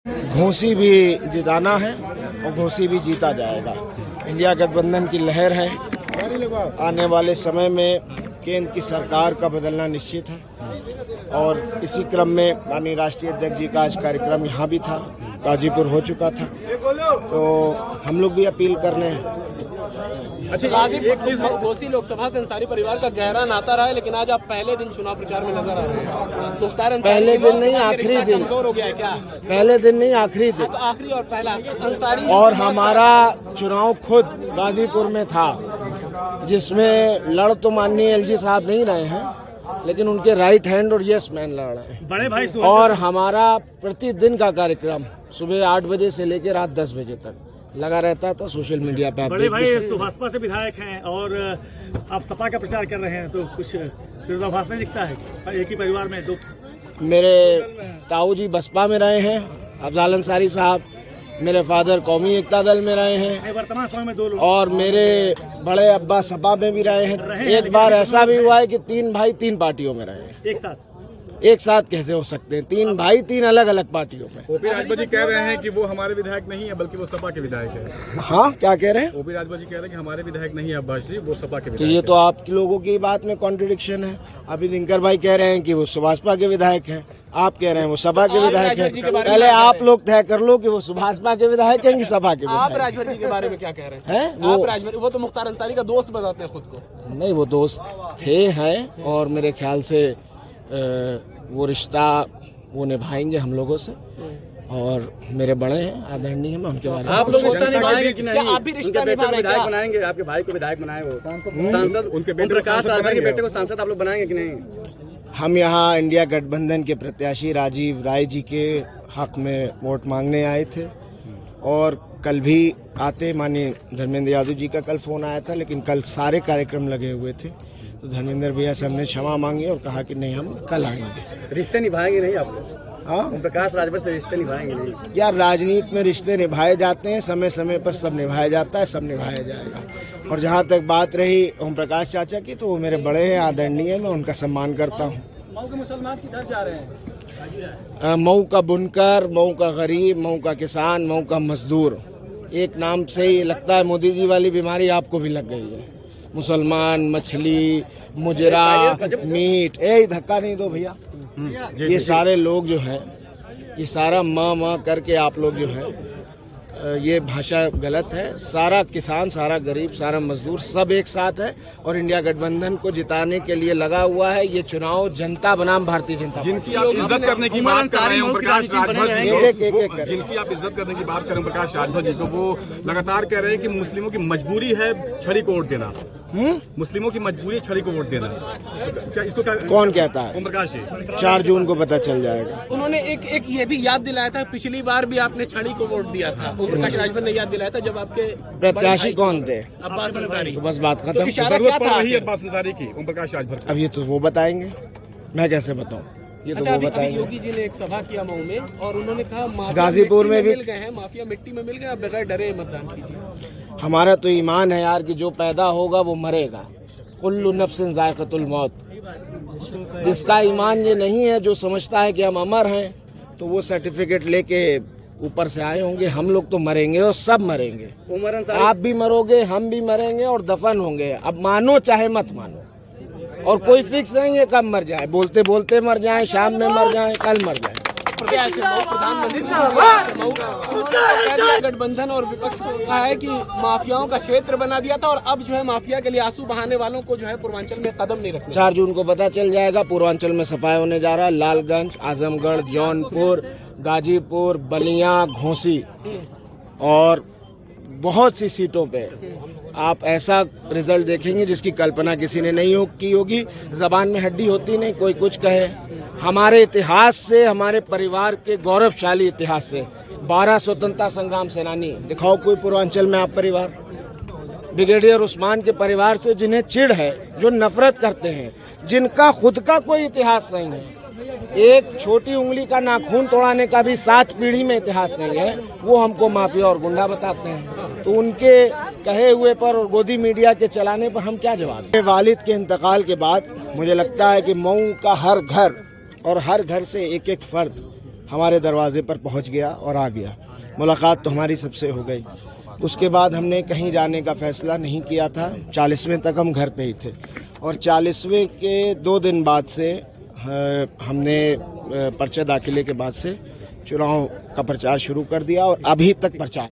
घोसी भी जिताना है और घोसी भी जीता जाएगा। इंडिया गठबंधन की लहर है। आने वाले समय में केंद्र की सरकार का बदलना निश्चित है और इसी क्रम में माननीय राष्ट्रीय अध्यक्ष जी का आज कार्यक्रम यहाँ भी था, गाजीपुर हो चुका था, तो हम लोग भी अपील कर रहे हैं। अच्छा, एक चीज, घोसी लोकसभा से अंसारी परिवार का गहरा नाता रहा है, लेकिन आज आप पहले दिन चुनाव प्रचार में नजर आ रहे हैं। मुख्तार अंसारी पहले दिन नहीं, आखिरी दिन। कमजोर हो गया है क्या? पहले दिन नहीं, आखिरी दिन। तो आखिरी और पहला अंसारी। और हमारा चुनाव खुद गाजीपुर में था, जिसमें लड़ तो माननीय एलजी साहब नहीं रहे हैं, लेकिन उनके राइट हैंड और यस मैन लड़ रहे हैं। बड़े भाई और हमारा प्रतिदिन का कार्यक्रम सुबह 8 बजे से लेकर रात 10 बजे तक लगा रहता था सोशल मीडिया पे। बड़े भाई सुभाषपा से विधायक हैं और आप सपा का प्रचार कर रहे हैं, तो कुछ विरोधाभास नहीं दिखता है एक ही परिवार में दो? मेरे ताऊ जी बसपा में रहे हैं, अफजाल अंसारी साहब, मेरे फादर कौमी एकता दल में रहे हैं, वर्तमान समय में 2 लोग, और मेरे बड़े अब्बा सपा में भी रहे हैं। एक बार ऐसा भी हुआ है कि 3 भाई 3 पार्टियों में रहे हैं। एक साथ कैसे हो सकते हैं? 3 भाई 3 अलग अलग पार्टियों में। ओपी राजभर जी कह रहे हैं कि वो हमारे विधायक नहीं है, बल्कि वो सपा के विधायक है। हाँ, क्या कह रहे हैं? ओपी राजभर जी कह रहे हैं कि हमारे विधायक नहीं है अब्बास जी, वो सपा के विधायक। तो ये तो आप लोगों की बात में कॉन्ट्रडिक्शन है। अभी दिनकर भाई कह रहे हैं कि वो सुभाषपा के विधायक हैं, आप कह रहे हैं वो सपा के विधायक हैं। पहले आप लोग तय कर लो कि वो सुभाषपा के विधायक हैं कि सपा के विधायक। आप राजभर जी के बारे में क्या कह रहे हैं? वो तो मुख्तार अंसारी का दोस्त बताते हैं खुद को। नहीं, वो दोस्त थे, हैं, और मेरे ख्याल से वो रिश्ता वो निभाएंगे हम लोगों से, और मेरे बड़े हैं, आदरणीय, मैं उनके बारे में। आप लोग रिश्ता निभाएंगे कि नहीं? आप भी रिश्ता विधायक बनाएंगे? आपके भाई को विधायक बनाए, वो सांसद, उनके बेटे प्रकाश राजभर के बेटे को सांसद आप लोग बनाएंगे कि नहीं? हम यहाँ इंडिया गठबंधन के प्रत्याशी राजीव राय जी के हक में वोट मांगने आए थे, और कल भी आते माननीय धर्मेंद्र यादव जी का कल फोन आया था, लेकिन कल सारे कार्यक्रम लगे हुए थे, तो धर्मेंद्र भैया से हमने क्षमा मांगी और कहा कि नहीं, हम कल आएंगे। रिश्ते निभाएंगे नहीं आप लोग? हाँ, प्रकाश राजभर से रिश्ते निभाएंगे नहीं? यार, राजनीति में रिश्ते निभाए जाते हैं, समय समय पर सब निभाया जाता है, सब निभाया जाएगा। और जहाँ तक बात रही ओम प्रकाश चाचा की, तो वो मेरे बड़े हैं, आदरणीय, मैं उनका सम्मान करता हूँ। मऊ के मुसलमान किधर जा रहे हैं? मऊ का बुनकर, मऊ का गरीब, मऊ का किसान, मऊ का मजदूर, एक नाम से ही लगता है मोदी जी वाली बीमारी आपको भी लग गई है। मुसलमान, मछली, मुजरा, मीट, धक्का नहीं दो भैया। ये सारे लोग जो हैं, ये सारा माँ करके आप लोग जो है, ये भाषा गलत है। सारा किसान, सारा गरीब, सारा मजदूर सब एक साथ है और इंडिया गठबंधन को जिताने के लिए लगा हुआ है। ये चुनाव जनता बनाम भारतीय जनता पार्टी। जिनकी आप इज्जत करने की बात कर रहे हैं प्रकाश राजभर जी, जिनकी आप इज्जत करने की बात करें प्रकाश राजभर जी को, वो लगातार कह रहे हैं कि मुस्लिमों की मजबूरी है छड़ी को वोट देना। मुस्लिमों की मजबूरी छड़ी को वोट देना, क्या इसको कौन कहता है? ओम प्रकाश जी। 4 जून को पता चल जाएगा। उन्होंने एक ये भी याद दिलाया था, पिछली बार भी आपने छड़ी को वोट दिया था। ओम प्रकाश राजभर ने याद दिलाया था, जब आपके प्रत्याशी कौन थे? अब्बास अंसारी। तो बस बात खत्म। तो इशारा क्या था अब्बास अंसारी की ओम प्रकाश राजभर? अब ये तो वो बताएंगे, मैं कैसे बताऊं? ये तो वो बताएंगे। योगी जी ने एक सभा किया मऊ में, और उन्होंने कहा गाजीपुर में भी मिल गए हैं, माफिया मिट्टी में मिल गए, अब बगैर डरे मतदान कीजिए। हमारा तो ईमान है यार कि जो पैदा होगा वो मरेगा। कुल्लु नफ्सिन जायक़तुल मौत। जिसका ईमान ये नहीं है, जो समझता है कि हम अमर हैं, तो वो सर्टिफिकेट लेके ऊपर से आए होंगे। हम लोग तो मरेंगे और सब मरेंगे। आप भी मरोगे, हम भी मरेंगे और दफन होंगे। अब मानो चाहे मत मानो, और कोई फिक्स नहीं है कब मर जाए। बोलते बोलते मर जाए, शाम में मर जाए, कल मर जाए। प्रधानमंत्री गठबंधन और विपक्ष को कहा है कि माफियाओं का क्षेत्र बना दिया था, और अब जो है माफिया के लिए आंसू बहाने वालों को जो है पूर्वांचल में कदम नहीं रखना। 4 जून को पता चल जाएगा। पूर्वांचल में सफाई होने जा रहा है। लालगंज, आजमगढ़, जौनपुर, गाजीपुर, बलिया, घोसी और बहुत सी सीटों पे आप ऐसा रिजल्ट देखेंगे जिसकी कल्पना किसी ने नहीं की होगी। जबान में हड्डी होती नहीं, कोई कुछ कहे। हमारे इतिहास से, हमारे परिवार के गौरवशाली इतिहास से 12 स्वतंत्रता संग्राम सेनानी दिखाओ कोई पूर्वांचल में आप परिवार। ब्रिगेडियर उस्मान के परिवार से जिन्हें चिढ़ है, जो नफरत करते हैं, जिनका खुद का कोई इतिहास नहीं है, एक छोटी उंगली का नाखून तोड़ाने का भी 7 पीढ़ी में इतिहास नहीं है, वो हमको माफिया और गुंडा बताते हैं। तो उनके कहे हुए पर और गोदी मीडिया के चलाने पर हम क्या जवाब दें? वालिद के इंतकाल के बाद मुझे लगता है कि मऊ का हर घर और हर घर से एक एक फर्द हमारे दरवाजे पर पहुंच गया और आ गया। मुलाकात तो हमारी सबसे हो गई। उसके बाद हमने कहीं जाने का फैसला नहीं किया था। 40वें तक हम घर पे ही थे और 40वें के 2 दिन बाद से हमने पर्चा दाखिले के बाद से चुनाव का प्रचार शुरू कर दिया और अभी तक प्रचार